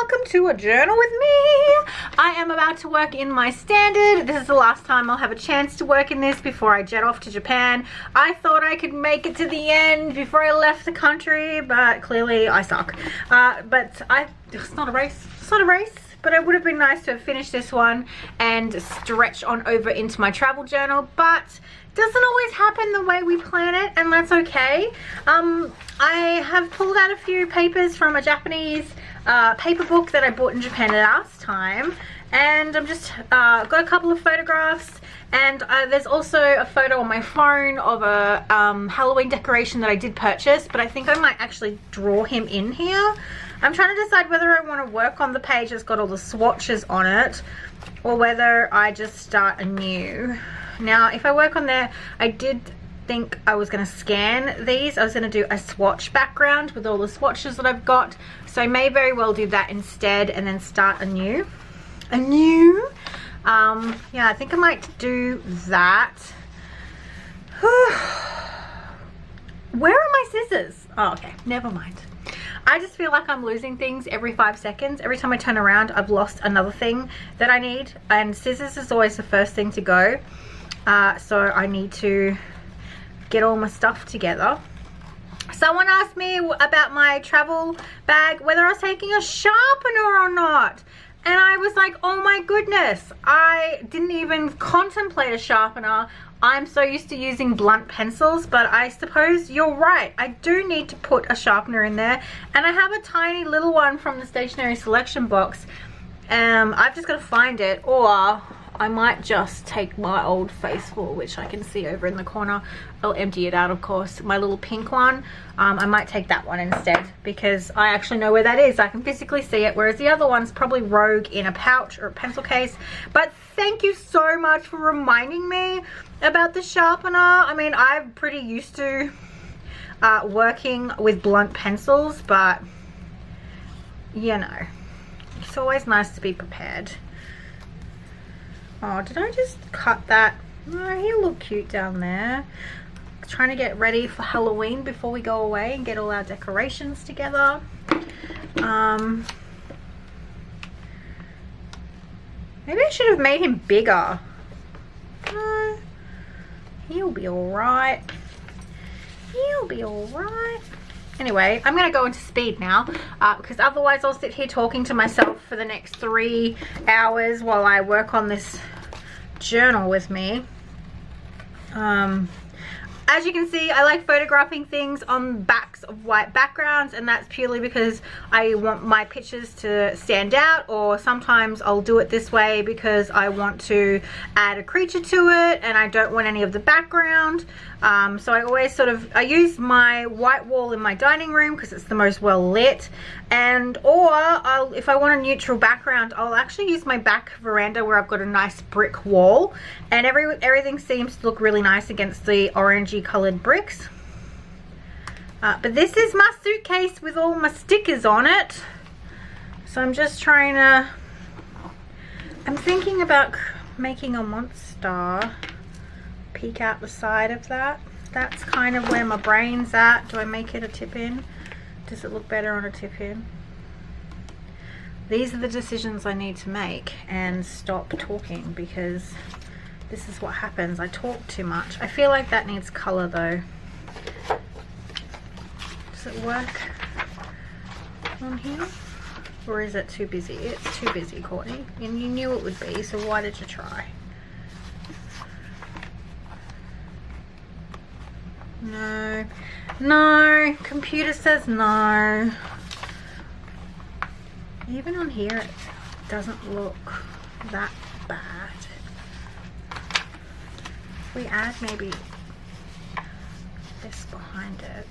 welcome to a journal with me. I am about to work in my standard. This is the last time I'll have a chance to work in this before I jet off to Japan. I thought I could make it to the end before I left the country, but clearly I suck. It's not a race. It's not a race. But it would have been nice to have finished this one and stretch on over into my travel journal, but it doesn't always happen the way we plan it, and that's okay. I have pulled out a few papers from a Japanese paper book that I bought in Japan last time, and I'm just got a couple of photographs, and there's also a photo on my phone of a Halloween decoration that I did purchase, but I think I might actually draw him in here. I'm trying to decide whether I want to work on the page that's got all the swatches on it, or whether I just start anew. Now, if I work on there, I did think I was going to scan these. I was going to do a swatch background with all the swatches that I've got, so I may very well do that instead and then start anew. Yeah, I think I might do that. Where are my scissors? Oh, okay, never mind. I just feel like I'm losing things every 5 seconds. Every time I turn around, I've lost another thing that I need, and scissors is always the first thing to go. So I need to get all my stuff together. Someone asked me about my travel bag, whether I was taking a sharpener or not. And I was like, oh my goodness, I didn't even contemplate a sharpener. I'm so used to using blunt pencils, but I suppose you're right. I do need to put a sharpener in there. And I have a tiny little one from the stationery selection box. I've just got to find it, or I might just take my old Faceful, which I can see over in the corner. I'll empty it out, of course. My little pink one. I might take that one instead, because I actually know where that is. I can physically see it, whereas the other one's probably rogue in a pouch or a pencil case. But thank you so much for reminding me about the sharpener. I mean, I'm pretty used to working with blunt pencils, but you know, it's always nice to be prepared. Oh, did I just cut that? Oh, he'll look cute down there. Trying to get ready for Halloween before we go away and get all our decorations together. Maybe I should have made him bigger. No, he'll be alright. He'll be alright. Anyway, I'm going to go into speed now, because otherwise I'll sit here talking to myself for the next 3 hours while I work on this journal with me. As you can see, I like photographing things on backs of white backgrounds, and that's purely because I want my pictures to stand out, or sometimes I'll do it this way because I want to add a creature to it and I don't want any of the background. So I always I use my white wall in my dining room because it's the most well lit, or if I want a neutral background, I'll actually use my back veranda where I've got a nice brick wall, and everything seems to look really nice against the orangey colored bricks. But this is my suitcase with all my stickers on it, so I'm just trying to, I'm thinking about making a monster peek out the side of that. That's kind of where my brain's at. Do I make it a tip-in? Does it look better on a tip-in? These are the decisions I need to make and stop talking, because this is what happens. I talk too much. I feel like that needs color though. Does it work on here? Or is it too busy? It's too busy, Courtney. And you knew it would be, so why did you try? No. No. Computer says no. Even on here, it doesn't look that bad. If we add maybe this behind it.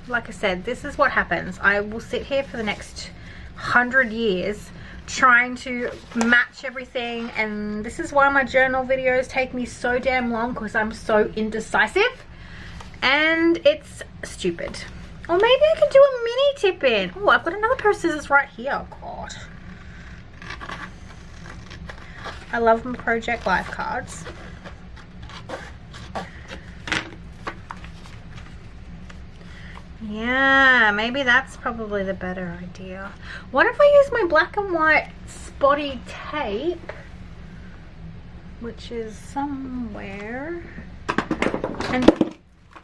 Like I said, this is what happens. I will sit here for the next 100 years trying to match everything, and this is why my journal videos take me so damn long, because I'm so indecisive and it's stupid. Or maybe I can do a mini tip in. Oh, I've got another pair of scissors right here. God, I love my Project Life cards. Yeah, maybe that's probably the better idea. What if I use my black and white spotty tape, which is somewhere, and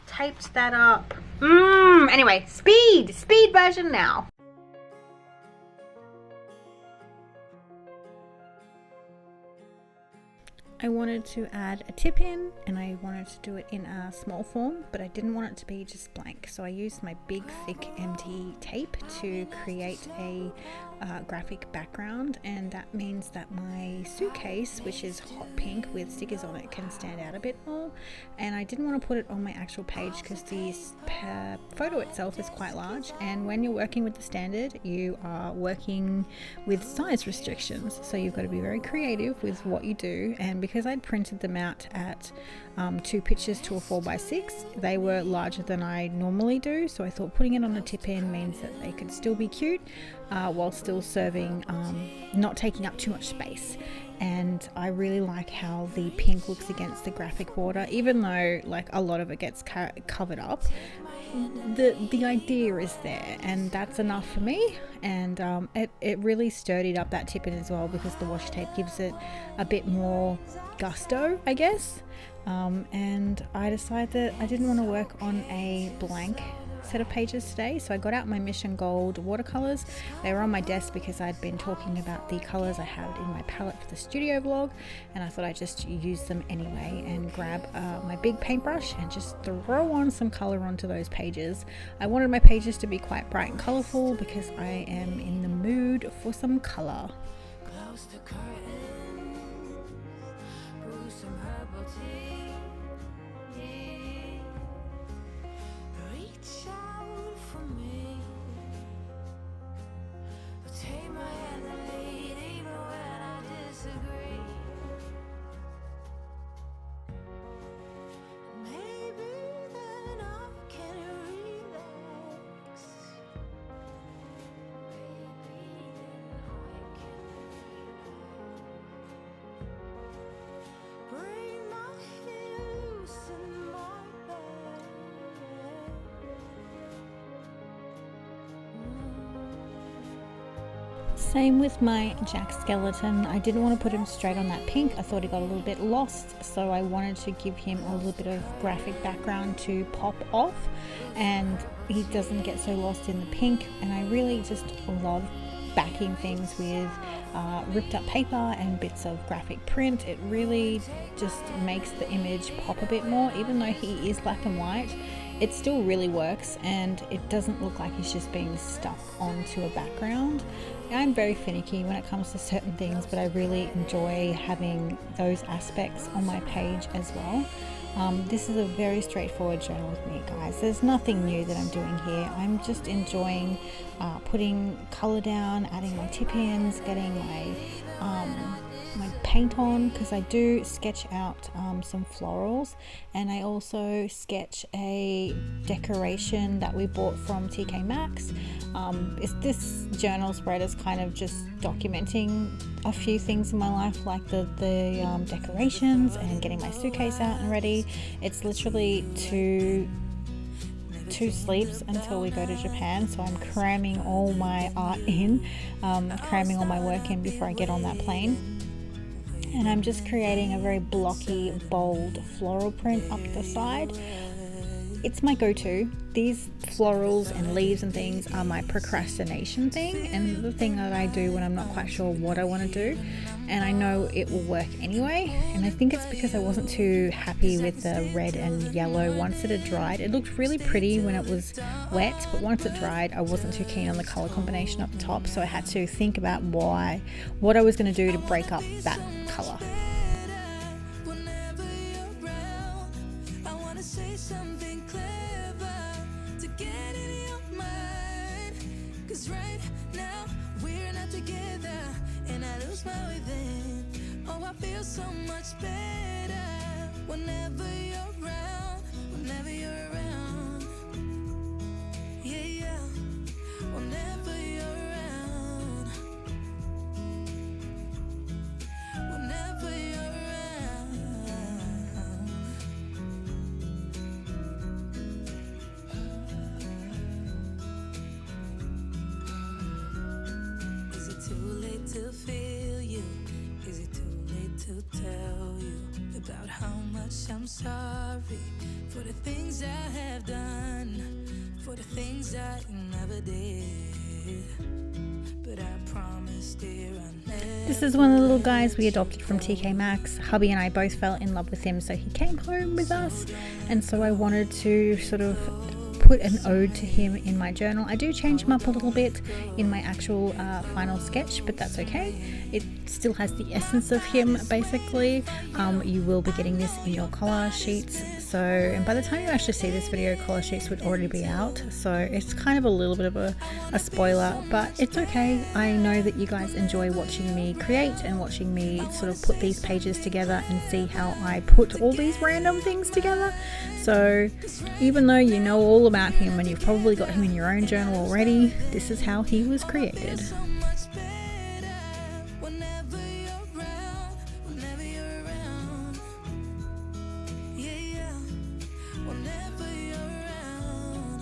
taped that up? Anyway, speed version now. I wanted to add a tip in, and I wanted to do it in a small form, but I didn't want it to be just blank, so I used my big thick empty tape to create a graphic background, and that means that my suitcase, which is hot pink with stickers on it, can stand out a bit more. And I didn't want to put it on my actual page because the photo itself is quite large, and when you're working with the standard, you are working with size restrictions, so you've got to be very creative with what you do. And because I'd printed them out at 2 pictures to a 4x6, they were larger than I normally do, so I thought putting it on a tip in means that they could still be cute while still serving, not taking up too much space. And I really like how the pink looks against the graphic border, even though like a lot of it gets covered up. The idea is there, and that's enough for me. And it really sturdied up that tip in as well, because the washi tape gives it a bit more gusto, I guess. And I decided that I didn't want to work on a blank set of pages today, so I got out my Mission Gold watercolors. They were on my desk because I'd been talking about the colors I had in my palette for the studio vlog, and I thought I'd just use them anyway and grab my big paintbrush and just throw on some color onto those pages. I wanted my pages to be quite bright and colorful because I am in the mood for some color. Close the curtains, brew some herbal tea. Reach out for me. Take my hand and lead, even when I disagree. Maybe then I can relax. Maybe then I can bring my hair loose in my bed. Same with my Jack Skeleton. I didn't want to put him straight on that pink. I thought he got a little bit lost, so I wanted to give him a little bit of graphic background to pop off, and he doesn't get so lost in the pink. And I really just love backing things with ripped up paper and bits of graphic print. It really just makes the image pop a bit more. Even though he is black and white, it still really works, and it doesn't look like he's just being stuck onto a background. I'm very finicky when it comes to certain things, but I really enjoy having those aspects on my page as well. This is a very straightforward journal with me, guys. There's nothing new that I'm doing here. I'm just enjoying putting color down, adding my tip-ins, getting my paint on, because I do sketch out some florals, and I also sketch a decoration that we bought from TK Maxx. This journal spread is kind of just documenting a few things in my life, like the decorations and getting my suitcase out and ready. It's literally two sleeps until we go to Japan, so I'm cramming all my art in, cramming all my work in before I get on that plane. And I'm just creating a very blocky, bold floral print up the side. It's my go-to. These florals and leaves and things are my procrastination thing, and the thing that I do when I'm not quite sure what I want to do, and I know it will work anyway. And I think it's because I wasn't too happy with the red and yellow once it had dried. It looked really pretty when it was wet, but once it dried, I wasn't too keen on the color combination up the top, so I had to think about what I was going to do to break up that color. Whenever you're around, I wanna say something clever to get in your mind. 'Cause right now we're not together, and I lose my way then. Oh, I feel so much better whenever you're around, whenever you're around. Yeah, yeah, whenever you're around, whenever you're around. I'm sorry for the things I have done, for the things I never did. But I promise, dear, I never. This is one of the little guys we adopted from TK Maxx. Hubby and I both fell in love with him, so he came home with us, and so I wanted to sort of put an ode to him in my journal. I do change him up a little bit in my actual final sketch, but that's okay. It still has the essence of him, basically. You will be getting this in your collage sheets, so, and by the time you actually see this video, collage sheets would already be out, so it's kind of a little bit of a spoiler, but it's okay. I know that you guys enjoy watching me create and watching me sort of put these pages together and see how I put all these random things together. So even though you know all about him and you've probably got him in your own journal already, this is how he was created. So much better whenever you're around, whenever you're around. Yeah, yeah, whenever you're around,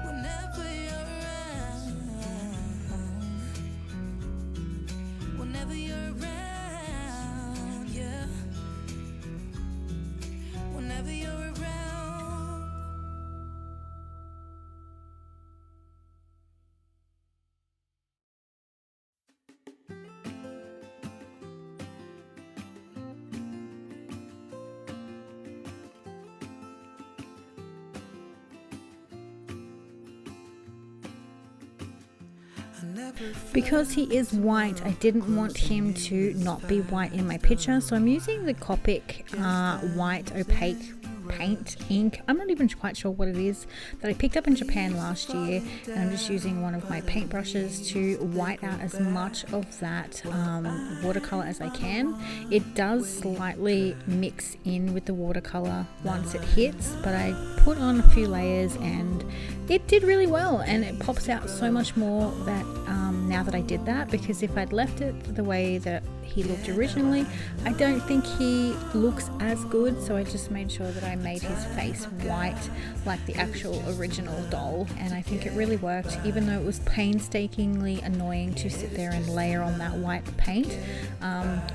whenever you're around, whenever you're around, yeah, whenever you're around. Because he is white, I didn't want him to not be white in my picture, so I'm using the Copic white opaque paint ink. I'm not even quite sure what it is, that I picked up in Japan last year, and I'm just using one of my paint brushes to white out as much of that watercolor as I can. It does slightly mix in with the watercolor once it hits, but I put on a few layers and it did really well, and it pops out so much more that now that I did that, because if I'd left it the way that he looked originally, I don't think he looks as good, so I just made sure that I made his face white like the actual original doll, and I think it really worked, even though it was painstakingly annoying to sit there and layer on that white paint.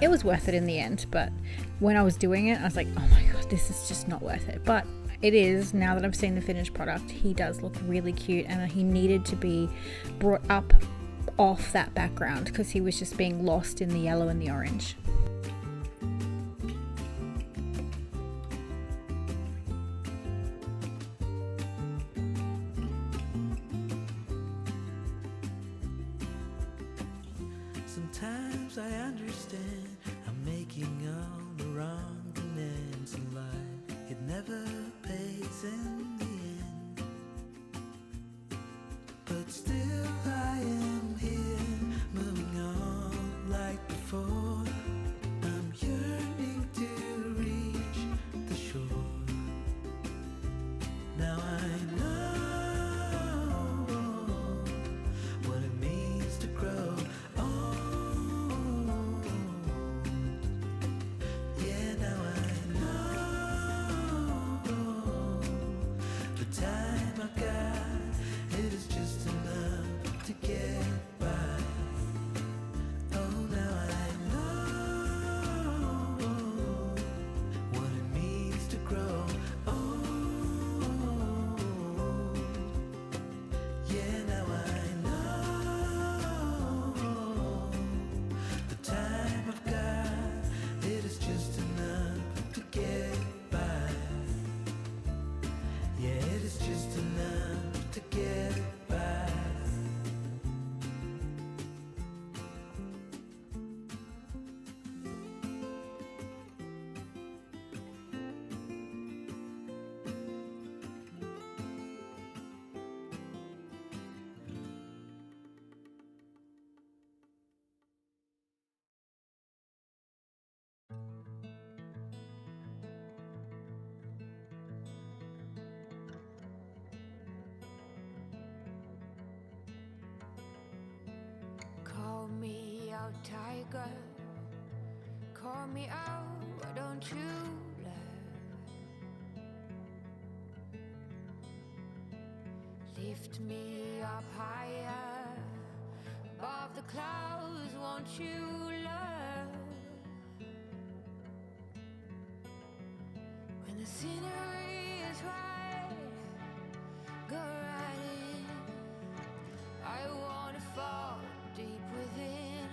It was worth it in the end, but when I was doing it I was like, oh my god, this is just not worth it. But it is, now that I've seen the finished product. He does look really cute, and he needed to be brought up off that background because he was just being lost in the yellow and the orange. Sometimes I understand I'm making all the wrong demands in life. It never pays in the end, but still I am here, moving on like before. I'm yearning to reach the shore. Now I know what it means to grow. Yeah, now I know the time I've got, it is just enough to get by. Oh, now I know what it means to grow. Oh, yeah, now I know the time I've got, it is just enough to get by. Yeah, it is just enough to get by. Call me out, tiger. Call me out, why don't you love? Lift me up higher, above the clouds, won't you love? Scenery is right, go right in. I wanna fall deep within.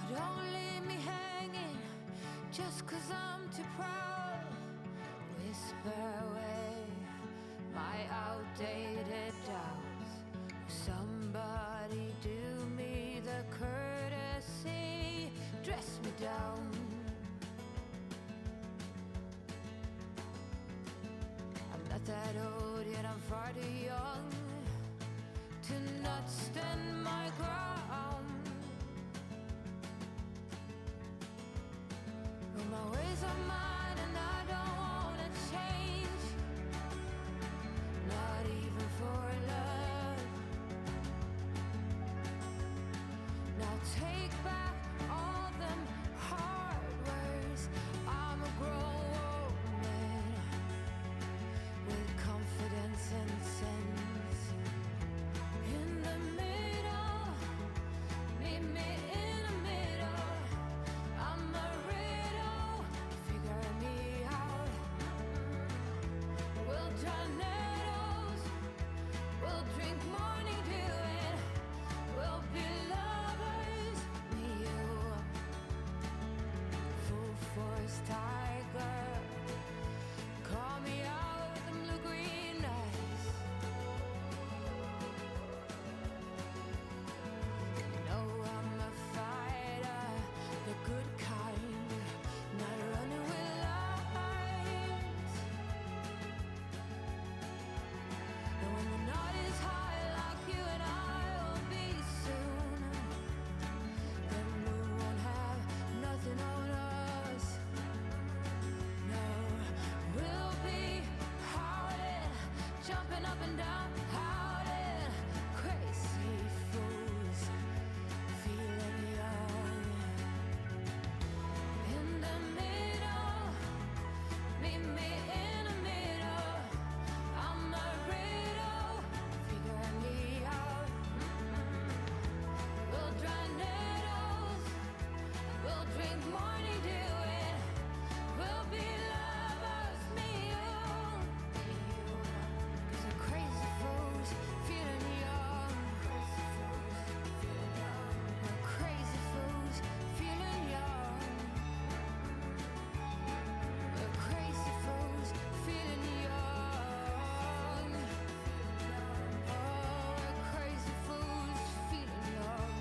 Don't leave me hanging just 'cause I'm too proud. Whisper away my outdated doubts. Somebody do me the courtesy, dress me down. I'm not that old yet I'm far too young to not stand my ground. But my ways are mine and I don't wanna change, not even for love. Now take back all them hard words. I'm a grown woman with confidence and sense. In the middle, meet me in the middle. I'm a riddle, figure me out. We'll tornadoes, we'll drink morning dew, and we'll be lovers, me you. Full force tiger, call me out with them blue-green eyes. You know I'm a fighter, the good kind, not running with lies. And when the night is high like you and I will be soon, then we won't have nothing on us. No, we'll be howling, jumping up and down, howling, crazy fools, feeling young. In the middle, meet me in the middle. I'm a riddle, figure me out. We'll dry needles, we'll drink morning dew, and we'll be lovers, me you. 'Cause the crazy fools feeling young. The crazy fools feeling young. The crazy fools feeling young. Oh, the crazy fools feeling young.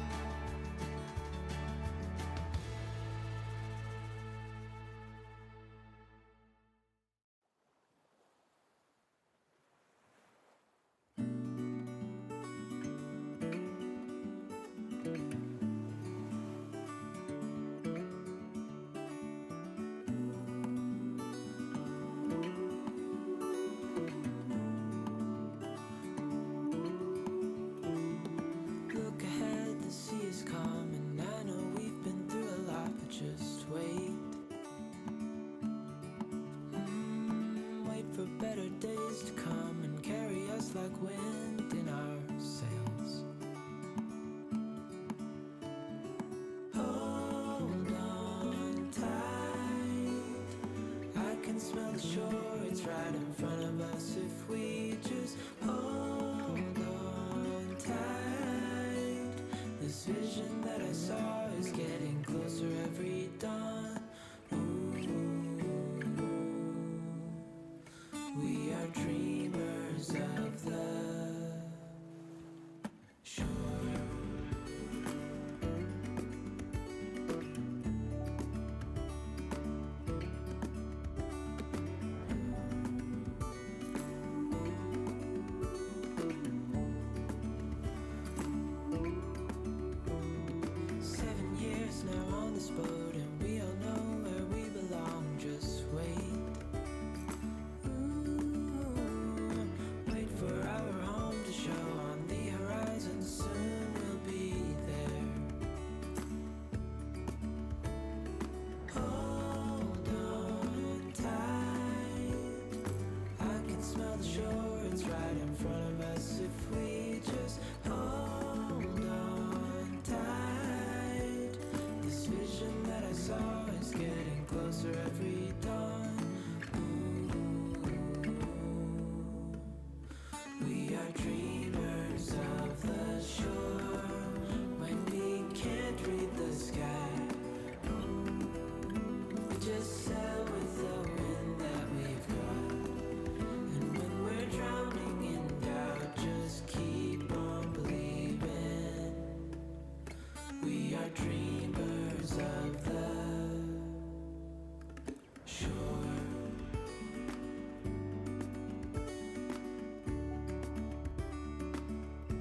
Look ahead, the sea is calm, and I know we've been through a lot, but just wait. Wait for better days to come and carry us like wind in our sails. Hold on tight, I can smell the shore, it's right in front of us if we just hold on tight. This vision that I saw is getting closer every dawn. Ooh, we are dreamers of the shore. are dreamers of the shore. When we can't read the sky, we just sail with the wind that we've got. And when we're drowning in doubt, just keep on believing. We are dreamers of the shore.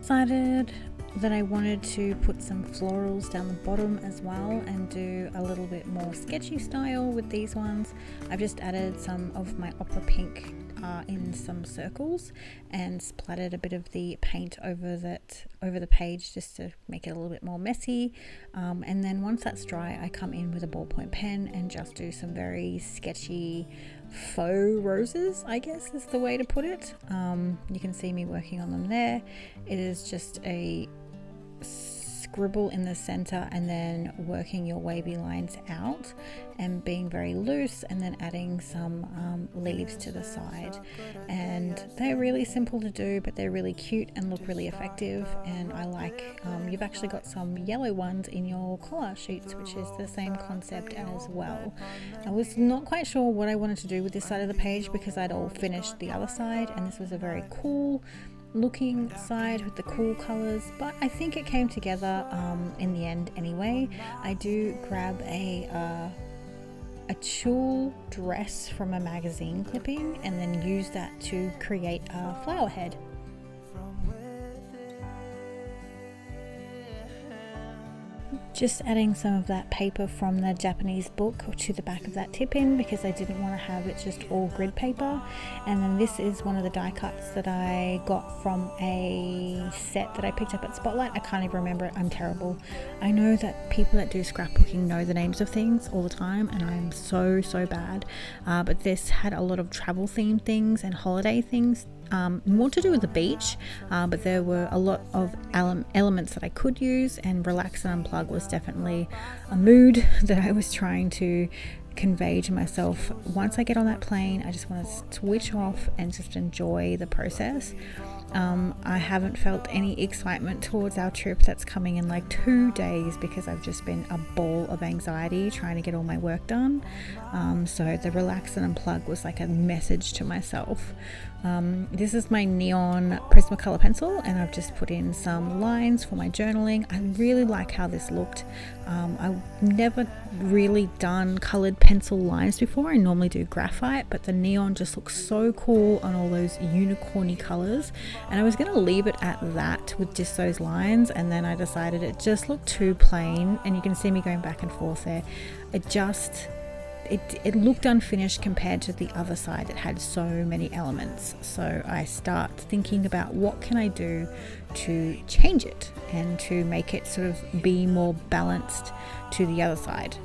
Decided that I wanted to put some florals down the bottom as well and do a little bit more sketchy style with these ones. I've just added some of my opera pink in some circles and splattered a bit of the paint over the page just to make it a little bit more messy, and then once that's dry I come in with a ballpoint pen and just do some very sketchy faux roses, I guess is the way to put it. You can see me working on them there. It is just a scribble in the center and then working your wavy lines out and being very loose, and then adding some leaves to the side. And they're really simple to do, but they're really cute and look really effective. And I like you've actually got some yellow ones in your collage sheets, which is the same concept as well. I was not quite sure what I wanted to do with this side of the page because I'd all finished the other side, and this was a very cool looking side with the cool colors, but I think it came together in the end anyway. I do grab a tulle dress from a magazine clipping and then use that to create a flower head. Just adding some of that paper from the Japanese book to the back of that tip in because I didn't want to have it just all grid paper. And then this is one of the die cuts that I got from a set that I picked up at Spotlight. I can't even remember it. I'm terrible. I know that people that do scrapbooking know the names of things all the time, and I'm so bad. But this had a lot of travel themed things and holiday things. More to do with the beach, but there were a lot of elements that I could use, and relax and unplug was definitely a mood that I was trying to convey to myself. Once I get on that plane, I just want to switch off and just enjoy the process. I haven't felt any excitement towards our trip that's coming in like 2 days because I've just been a ball of anxiety trying to get all my work done. So the relax and unplug was like a message to myself. This is my neon Prismacolor pencil, and I've just put in some lines for my journaling. I really like how this looked. I've never really done colored pencil lines before. I normally do graphite, but the neon just looks so cool on all those unicorny colors, and I was going to leave it at that with just those lines, and then I decided it just looked too plain, and you can see me going back and forth there. It looked unfinished compared to the other side that had so many elements. So I start thinking about what can I do to change it and to make it sort of be more balanced to the other side.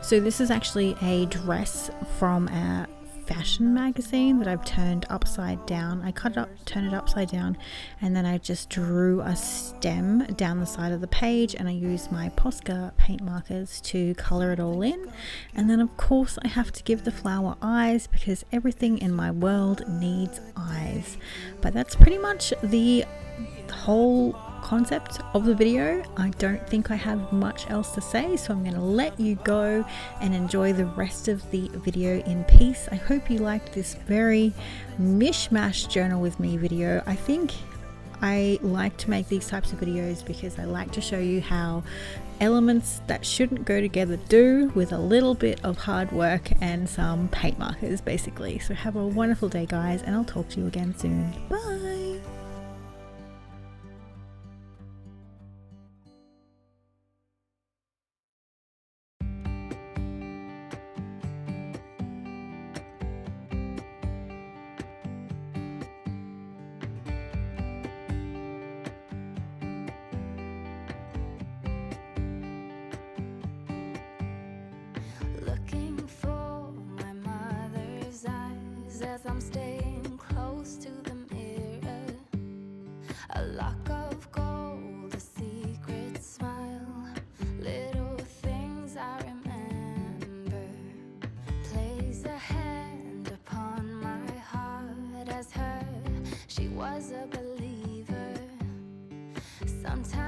So this is actually a dress from a fashion magazine that I've turned upside down. I cut it up, turned it upside down, and then I just drew a stem down the side of the page, and I used my Posca paint markers to color it all in. And then of course I have to give the flower eyes because everything in my world needs eyes. But that's pretty much the whole concept of the video. I don't think I have much else to say, so I'm going to let you go and enjoy the rest of the video in peace. I hope you liked this very mishmash journal with me video. I think I like to make these types of videos because I like to show you how elements that shouldn't go together do, with a little bit of hard work and some paint markers basically. So have a wonderful day guys, and I'll talk to you again soon. Bye! Looking for my mother's eyes as I'm staying close to the mirror. A lock of gold, a secret smile, little things I remember. Place a hand upon my heart as her, she was a believer. Sometimes